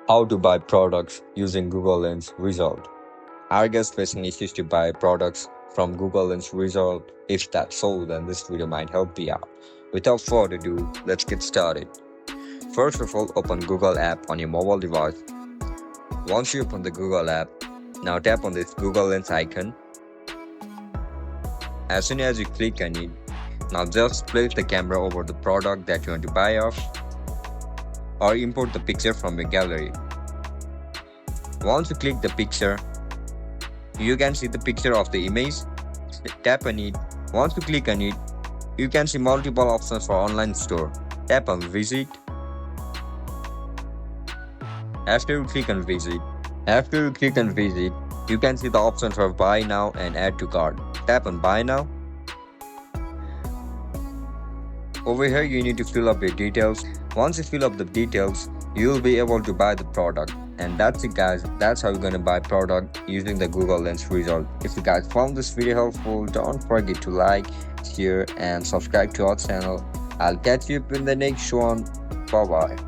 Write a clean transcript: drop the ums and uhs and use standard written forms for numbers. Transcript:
How to buy products using Google Lens result. Are guests facing issues to buy products from Google Lens result? If that's so, then this video might help you out. Without further ado, let's get started. First of all, open Google app on your mobile device. Once you open the Google app, now tap on this Google Lens icon. As soon as you click on it, now just place the camera over the product that you want to buy of, or import the picture from your gallery. Once you click the picture, you can see the picture of the image. Tap on it. Once you click on it, you can see multiple options for online store. Tap on visit. After you click on visit, you can see the options for buy now and add to cart. Tap on buy now. Over here you need to fill up your details. Once you fill up the details, you will be able to buy the product. And that's it guys, that's how you're gonna buy product using the Google Lens result. If you guys found this video helpful, don't forget to like, share and subscribe to our channel. I'll catch you up in the next one. Bye bye.